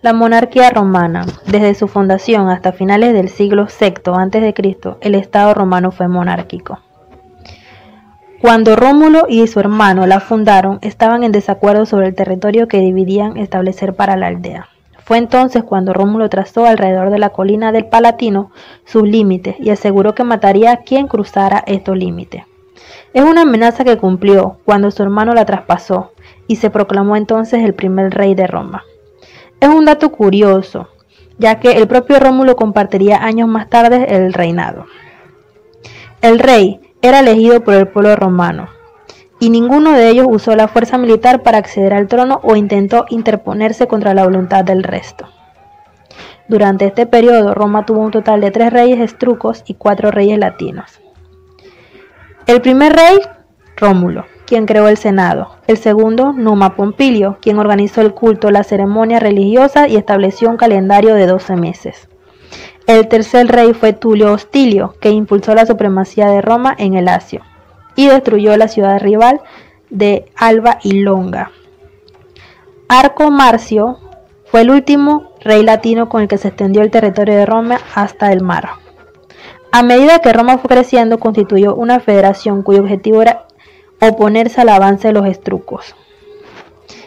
La monarquía romana. Desde su fundación hasta finales del siglo VI a.C., el Estado romano fue monárquico. Cuando Rómulo y su hermano la fundaron, estaban en desacuerdo sobre el territorio que debían establecer para la aldea. Fue entonces cuando Rómulo trazó alrededor de la colina del Palatino sus límites y aseguró que mataría a quien cruzara estos límites. Es una amenaza que cumplió cuando su hermano la traspasó y se proclamó entonces el primer rey de Roma. Es un dato curioso, ya que el propio Rómulo compartiría años más tarde el reinado. El rey era elegido por el pueblo romano, y ninguno de ellos usó la fuerza militar para acceder al trono o intentó interponerse contra la voluntad del resto. Durante este periodo, Roma tuvo un total de 3 reyes etruscos y 4 reyes latinos. El primer rey, Rómulo, quien creó el Senado. El segundo, Numa Pompilio, quien organizó el culto, la ceremonia religiosa y estableció un calendario de 12 meses. El tercer rey fue Tulio Hostilio, que impulsó la supremacía de Roma en el Lacio y destruyó la ciudad rival de Alba y Longa. Arco Marcio fue el último rey latino con el que se extendió el territorio de Roma hasta el mar. A medida que Roma fue creciendo, constituyó una federación cuyo objetivo era oponerse al avance de los etruscos.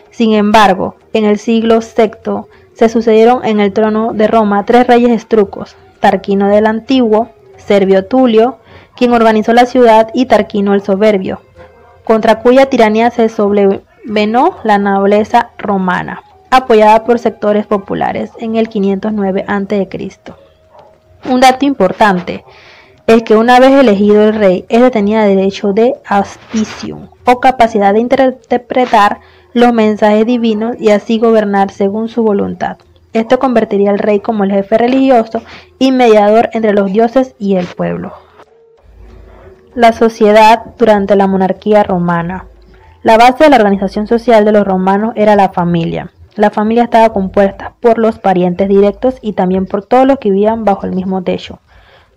Sin embargo, en el siglo VI se sucedieron en el trono de Roma 3 reyes etruscos: Tarquino el Antiguo, Servio Tulio, quien organizó la ciudad, y Tarquino el Soberbio, contra cuya tiranía se sobrevenó la nobleza romana, apoyada por sectores populares en el 509 a.C. Un dato importante es que una vez elegido el rey, éste tenía derecho de auspicium, o capacidad de interpretar los mensajes divinos y así gobernar según su voluntad. Esto convertiría al rey como el jefe religioso y mediador entre los dioses y el pueblo. La sociedad durante la monarquía romana. La base de la organización social de los romanos era la familia. La familia estaba compuesta por los parientes directos y también por todos los que vivían bajo el mismo techo.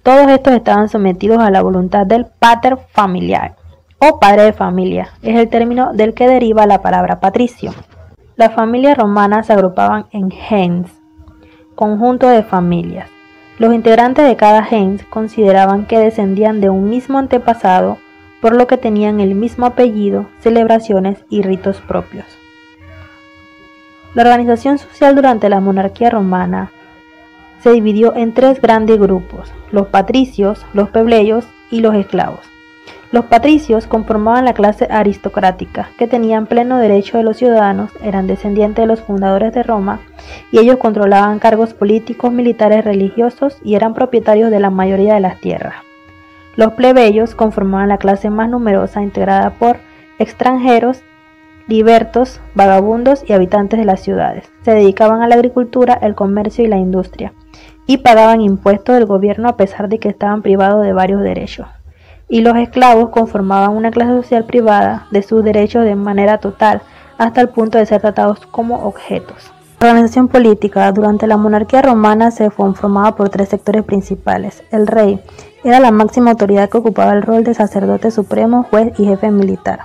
Todos estos estaban sometidos a la voluntad del pater familiae, o padre de familia. Es el término del que deriva la palabra patricio. Las familias romanas se agrupaban en gens, conjunto de familias. Los integrantes de cada gens consideraban que descendían de un mismo antepasado, por lo que tenían el mismo apellido, celebraciones y ritos propios. La organización social durante la monarquía romana se dividió en 3 grandes grupos: los patricios, los plebeyos y los esclavos. Los patricios conformaban la clase aristocrática, que tenían pleno derecho de los ciudadanos, eran descendientes de los fundadores de Roma, y ellos controlaban cargos políticos, militares, religiosos y eran propietarios de la mayoría de las tierras. Los plebeyos conformaban la clase más numerosa, integrada por extranjeros, libertos, vagabundos y habitantes de las ciudades. Se dedicaban a la agricultura, el comercio y la industria, y pagaban impuestos del gobierno a pesar de que estaban privados de varios derechos. Y los esclavos conformaban una clase social privada de sus derechos de manera total, hasta el punto de ser tratados como objetos. La organización política durante la monarquía romana se conformaba por 3 sectores principales. El rey era la máxima autoridad que ocupaba el rol de sacerdote supremo, juez y jefe militar.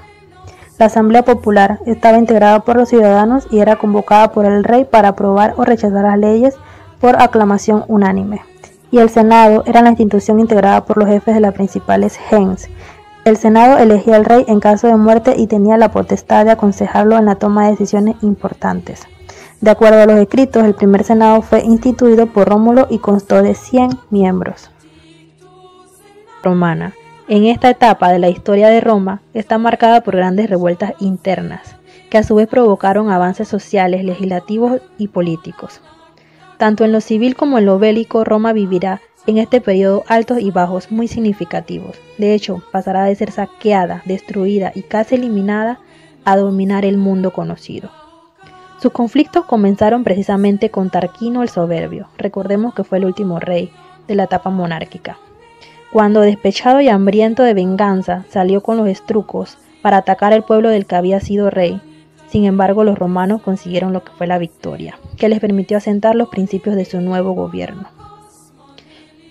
La Asamblea Popular estaba integrada por los ciudadanos y era convocada por el rey para aprobar o rechazar las leyes por aclamación unánime. Y el Senado era la institución integrada por los jefes de las principales gens. El Senado elegía al rey en caso de muerte y tenía la potestad de aconsejarlo en la toma de decisiones importantes. De acuerdo a los escritos, el primer Senado fue instituido por Rómulo y constó de 100 miembros. Romana. En esta etapa de la historia de Roma está marcada por grandes revueltas internas, que a su vez provocaron avances sociales, legislativos y políticos. Tanto en lo civil como en lo bélico, Roma vivirá en este periodo altos y bajos muy significativos. De hecho, pasará de ser saqueada, destruida y casi eliminada a dominar el mundo conocido. Sus conflictos comenzaron precisamente con Tarquino el Soberbio. Recordemos que fue el último rey de la etapa monárquica, cuando, despechado y hambriento de venganza, salió con los etruscos para atacar al pueblo del que había sido rey. Sin embargo, los romanos consiguieron lo que fue la victoria, que les permitió asentar los principios de su nuevo gobierno.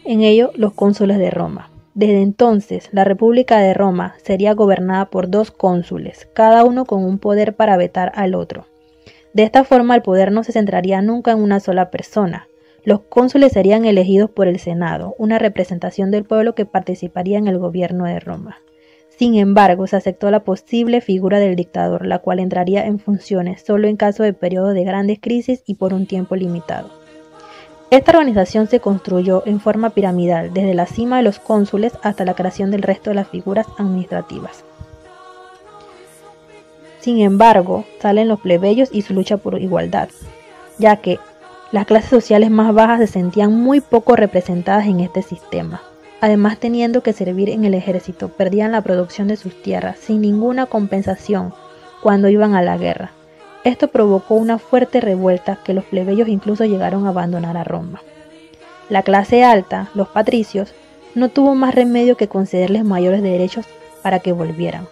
En ello, los cónsules de Roma. Desde entonces, la República de Roma sería gobernada por 2 cónsules, cada uno con un poder para vetar al otro. De esta forma el poder no se centraría nunca en una sola persona. Los cónsules serían elegidos por el Senado, una representación del pueblo que participaría en el gobierno de Roma. Sin embargo, se aceptó la posible figura del dictador, la cual entraría en funciones solo en caso de periodos de grandes crisis y por un tiempo limitado. Esta organización se construyó en forma piramidal, desde la cima de los cónsules hasta la creación del resto de las figuras administrativas. Sin embargo, salen los plebeyos y su lucha por igualdad, ya que las clases sociales más bajas se sentían muy poco representadas en este sistema. Además, teniendo que servir en el ejército, perdían la producción de sus tierras sin ninguna compensación cuando iban a la guerra. Esto provocó una fuerte revuelta que los plebeyos incluso llegaron a abandonar a Roma. La clase alta, los patricios, no tuvo más remedio que concederles mayores derechos para que volvieran.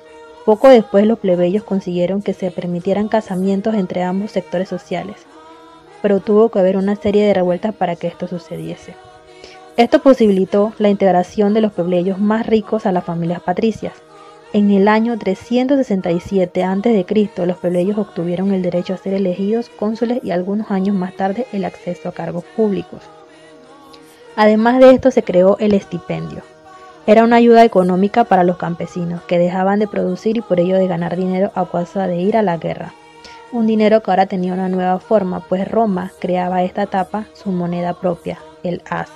Poco después los plebeyos consiguieron que se permitieran casamientos entre ambos sectores sociales, pero tuvo que haber una serie de revueltas para que esto sucediese. Esto posibilitó la integración de los plebeyos más ricos a las familias patricias. En el año 367 a.C., los plebeyos obtuvieron el derecho a ser elegidos cónsules y algunos años más tarde el acceso a cargos públicos. Además de esto se creó el estipendio. Era una ayuda económica para los campesinos que dejaban de producir y por ello de ganar dinero a causa de ir a la guerra. Un dinero que ahora tenía una nueva forma, pues Roma creaba a esta etapa su moneda propia, el as.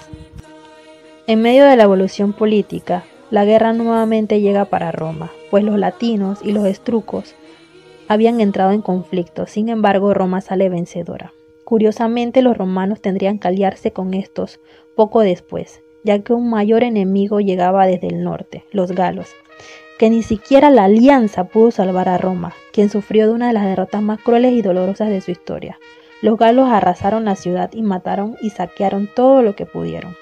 En medio de la evolución política, la guerra nuevamente llega para Roma, pues los latinos y los estrucos habían entrado en conflicto. Sin embargo, Roma sale vencedora. Curiosamente, los romanos tendrían que aliarse con estos poco después, ya que un mayor enemigo llegaba desde el norte, los galos, que ni siquiera la alianza pudo salvar a Roma, quien sufrió de una de las derrotas más crueles y dolorosas de su historia. Los galos arrasaron la ciudad y mataron y saquearon todo lo que pudieron.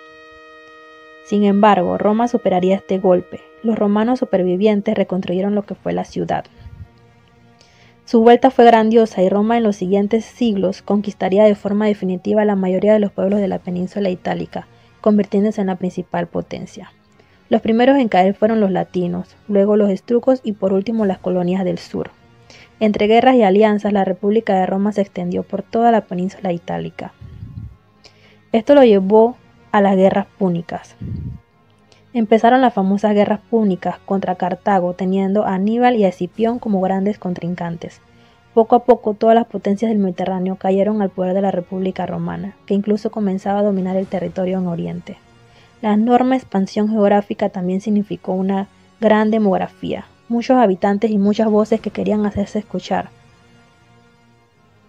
Sin embargo, Roma superaría este golpe. Los romanos supervivientes reconstruyeron lo que fue la ciudad. Su vuelta fue grandiosa y Roma en los siguientes siglos conquistaría de forma definitiva la mayoría de los pueblos de la península itálica, convirtiéndose en la principal potencia. Los primeros en caer fueron los latinos, luego los estrucos y por último las colonias del sur. Entre guerras y alianzas, la República de Roma se extendió por toda la península itálica. Esto lo llevó a las guerras púnicas. Empezaron las famosas guerras púnicas contra Cartago, teniendo a Aníbal y a Escipión como grandes contrincantes. Poco a poco, todas las potencias del Mediterráneo cayeron al poder de la República Romana, que incluso comenzaba a dominar el territorio en Oriente. La enorme expansión geográfica también significó una gran demografía, muchos habitantes y muchas voces que querían hacerse escuchar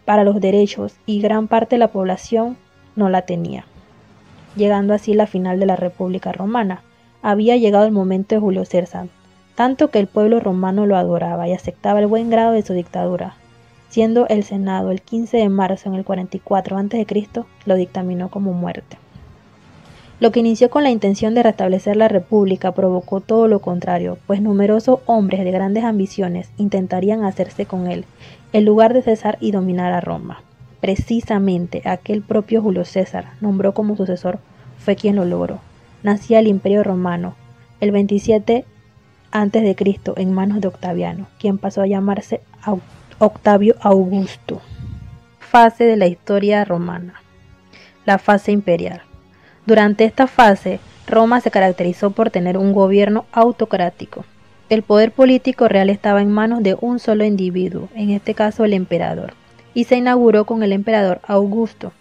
para los derechos, y gran parte de la población no la tenía. Llegando así la final de la República Romana. Había llegado el momento de Julio César, tanto que el pueblo romano lo adoraba y aceptaba el buen grado de su dictadura, siendo el Senado el 15 de marzo en el 44 a.C. lo dictaminó como muerte. Lo que inició con la intención de restablecer la república provocó todo lo contrario, pues numerosos hombres de grandes ambiciones intentarían hacerse con él, en lugar de César, y dominar a Roma. Precisamente aquel propio Julio César nombró como sucesor fue quien lo logró. Nacía el Imperio Romano el 27 a.C. en manos de Octaviano, quien pasó a llamarse Octavio Augusto. Fase de la historia romana. La fase imperial. Durante esta fase, Roma se caracterizó por tener un gobierno autocrático. El poder político real estaba en manos de un solo individuo, en este caso el emperador, y se inauguró con el emperador Augusto.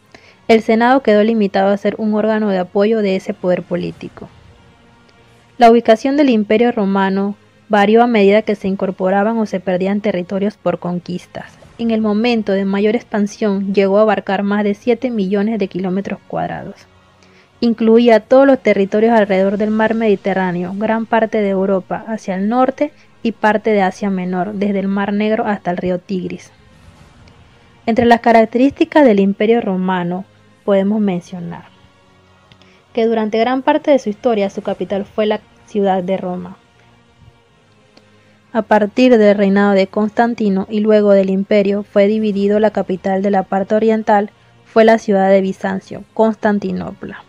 El Senado quedó limitado a ser un órgano de apoyo de ese poder político. La ubicación del Imperio Romano varió a medida que se incorporaban o se perdían territorios por conquistas. En el momento de mayor expansión llegó a abarcar más de 7 millones de kilómetros cuadrados. Incluía todos los territorios alrededor del mar Mediterráneo, gran parte de Europa hacia el norte y parte de Asia Menor, desde el Mar Negro hasta el río Tigris. Entre las características del Imperio Romano podemos mencionar que durante gran parte de su historia su capital fue la ciudad de Roma. A partir del reinado de Constantino y luego del imperio fue dividido, la capital de la parte oriental fue la ciudad de Bizancio, Constantinopla.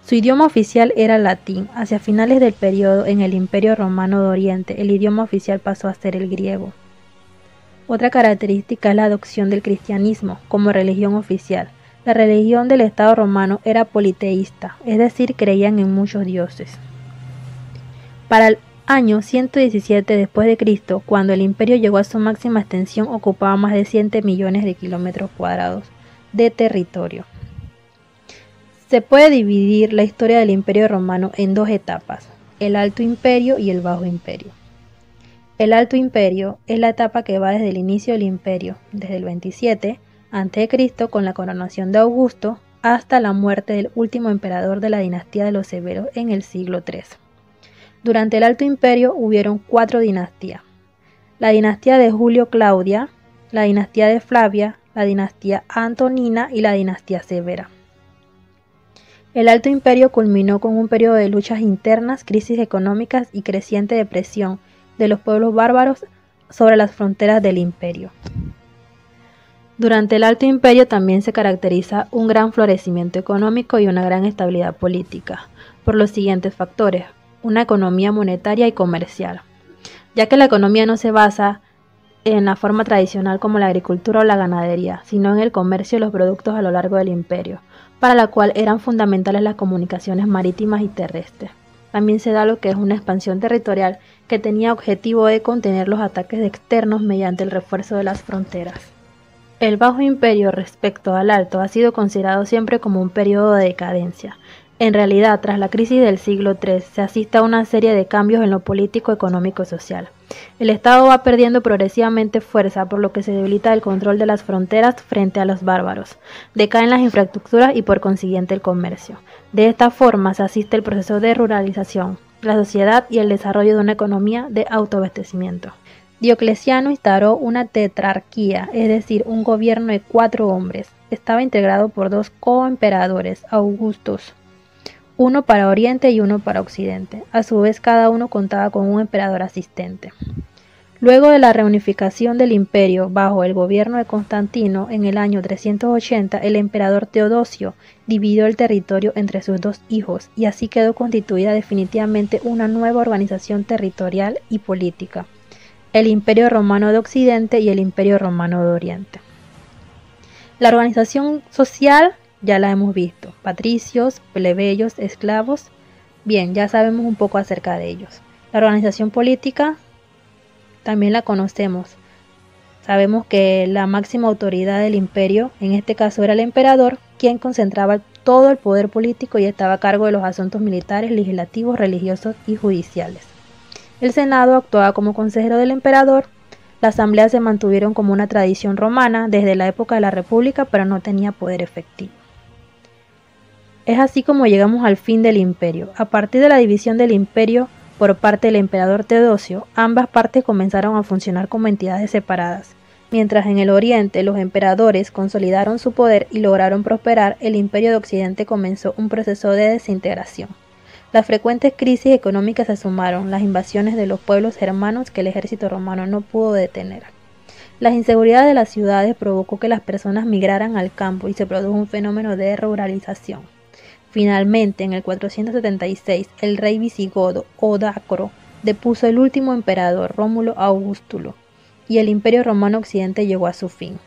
Su idioma oficial era el latín. Hacia finales del periodo en el Imperio Romano de Oriente, el idioma oficial pasó a ser el griego. Otra característica es la adopción del cristianismo como religión oficial. La religión del Estado romano era politeísta, es decir, creían en muchos dioses. Para el año 117 después de Cristo, cuando el imperio llegó a su máxima extensión, ocupaba más de 7 millones de kilómetros cuadrados de territorio. Se puede dividir la historia del Imperio Romano en dos etapas, el Alto Imperio y el Bajo Imperio. El Alto Imperio es la etapa que va desde el inicio del imperio, desde el 27 a.C. con la coronación de Augusto, hasta la muerte del último emperador de la dinastía de los Severos en el siglo III. Durante el Alto Imperio hubieron 4 dinastías: la dinastía de Julio Claudia, la dinastía de Flavia, la dinastía Antonina y la dinastía Severa. El Alto Imperio culminó con un periodo de luchas internas, crisis económicas y creciente depresión de los pueblos bárbaros sobre las fronteras del imperio. Durante el Alto Imperio también se caracteriza un gran florecimiento económico y una gran estabilidad política, por los siguientes factores: una economía monetaria y comercial, ya que la economía no se basa en la forma tradicional como la agricultura o la ganadería, sino en el comercio de los productos a lo largo del imperio, para la cual eran fundamentales las comunicaciones marítimas y terrestres. También se da lo que es una expansión territorial que tenía objetivo de contener los ataques externos mediante el refuerzo de las fronteras. El Bajo Imperio respecto al Alto ha sido considerado siempre como un periodo de decadencia. En realidad, tras la crisis del siglo III, se asiste a una serie de cambios en lo político, económico y social. El Estado va perdiendo progresivamente fuerza, por lo que se debilita el control de las fronteras frente a los bárbaros. Decaen las infraestructuras y por consiguiente el comercio. De esta forma se asiste al proceso de ruralización, la sociedad y el desarrollo de una economía de autoabastecimiento. Diocleciano instauró una tetrarquía, es decir, un gobierno de 4 hombres. Estaba integrado por 2 coemperadores, Augustos, uno para Oriente y uno para Occidente. A su vez, cada uno contaba con un emperador asistente. Luego de la reunificación del imperio bajo el gobierno de Constantino en el año 380, el emperador Teodosio dividió el territorio entre sus 2 hijos y así quedó constituida definitivamente una nueva organización territorial y política: el Imperio Romano de Occidente y el Imperio Romano de Oriente. La organización social ya la hemos visto: patricios, plebeyos, esclavos. Bien, ya sabemos un poco acerca de ellos. La organización política también la conocemos. Sabemos que la máxima autoridad del imperio, en este caso era el emperador, quien concentraba todo el poder político y estaba a cargo de los asuntos militares, legislativos, religiosos y judiciales. El Senado actuaba como consejero del emperador. Las asambleas se mantuvieron como una tradición romana desde la época de la República, pero no tenía poder efectivo. Es así como llegamos al fin del imperio. A partir de la división del imperio por parte del emperador Teodosio, ambas partes comenzaron a funcionar como entidades separadas. Mientras en el oriente los emperadores consolidaron su poder y lograron prosperar, el imperio de Occidente comenzó un proceso de desintegración. Las frecuentes crisis económicas se sumaron, las invasiones de los pueblos germanos que el ejército romano no pudo detener. Las inseguridades de las ciudades provocó que las personas migraran al campo y se produjo un fenómeno de ruralización. Finalmente, en el 476, el rey visigodo Odacro depuso el último emperador, Rómulo Augustulo, y el Imperio Romano Occidente llegó a su fin.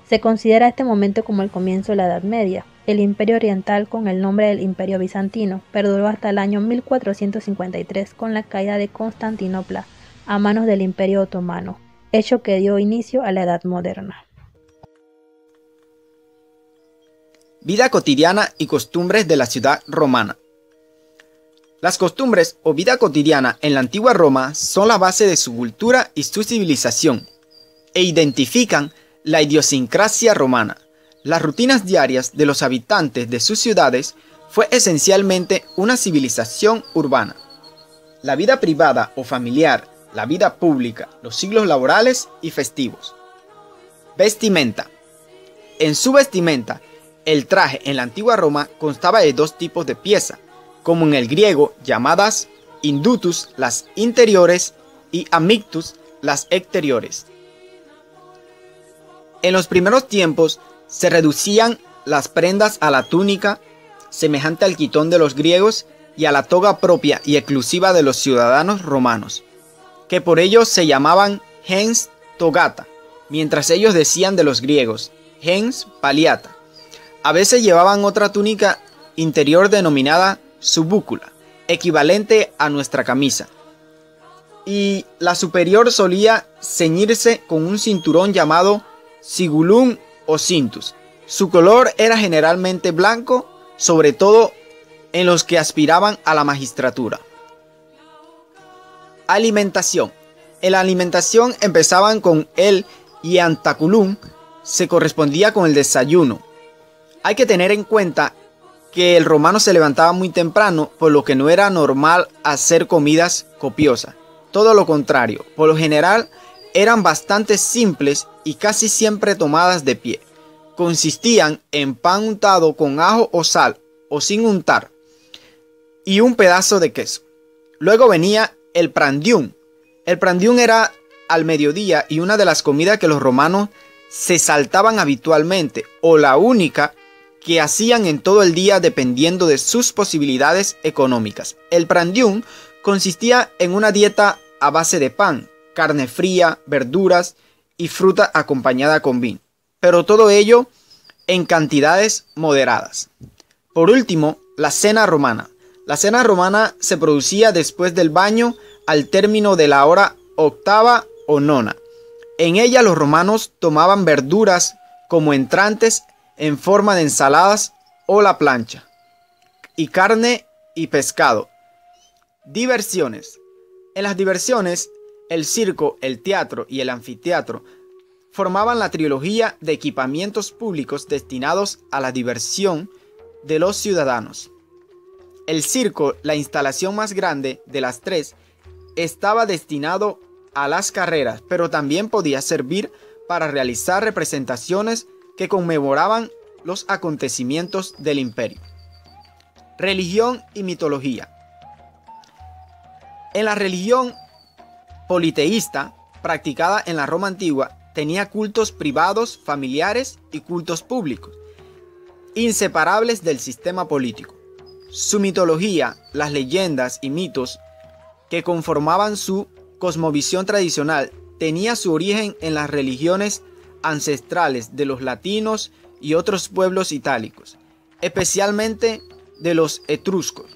Se considera este momento como el comienzo de la Edad Media. El Imperio Oriental, con el nombre del Imperio Bizantino, perduró hasta el año 1453 con la caída de Constantinopla a manos del Imperio Otomano, hecho que dio inicio a la Edad Moderna. Vida cotidiana y costumbres de la ciudad romana. Las costumbres o vida cotidiana en la antigua Roma son la base de su cultura y su civilización, e identifican la idiosincrasia romana. Las rutinas diarias de los habitantes de sus ciudades fue esencialmente una civilización urbana. La vida privada o familiar, la vida pública, los ciclos laborales y festivos. Vestimenta. En su vestimenta, el traje en la antigua Roma constaba de 2 tipos de pieza, como en el griego llamadas indutus, las interiores, y amictus, las exteriores. En los primeros tiempos se reducían las prendas a la túnica, semejante al quitón de los griegos, y a la toga propia y exclusiva de los ciudadanos romanos, que por ello se llamaban gens togata, mientras ellos decían de los griegos, gens paliata. A veces llevaban otra túnica interior denominada subúcula, equivalente a nuestra camisa. Y la superior solía ceñirse con un cinturón llamado sigulum o cintus. Su color era generalmente blanco, sobre todo en los que aspiraban a la magistratura. Alimentación. En la alimentación empezaban con el iantaculum, se correspondía con el desayuno. Hay que tener en cuenta que el romano se levantaba muy temprano, por lo que no era normal hacer comidas copiosas. Todo lo contrario, por lo general eran bastante simples y casi siempre tomadas de pie. Consistían en pan untado con ajo o sal, o sin untar, y un pedazo de queso. Luego venía el prandium. El prandium era al mediodía y una de las comidas que los romanos se saltaban habitualmente, o la única que hacían en todo el día dependiendo de sus posibilidades económicas. El prandium consistía en una dieta a base de pan, carne fría, verduras y fruta acompañada con vino, pero todo ello en cantidades moderadas. Por último, la cena romana. La cena romana se producía después del baño al término de la hora octava o nona. En ella los romanos tomaban verduras como entrantes en forma de ensaladas o la plancha, y carne y pescado. Diversiones. En las diversiones, el circo, el teatro y el anfiteatro formaban la trilogía de equipamientos públicos destinados a la diversión de los ciudadanos. El circo, la instalación más grande de las tres, estaba destinado a las carreras, pero también podía servir para realizar representaciones que conmemoraban los acontecimientos del imperio. Religión y mitología. En la religión politeísta, practicada en la Roma antigua, tenía cultos privados, familiares y cultos públicos, inseparables del sistema político. Su mitología, las leyendas y mitos que conformaban su cosmovisión tradicional, tenía su origen en las religiones ancestrales de los latinos y otros pueblos itálicos, especialmente de los etruscos.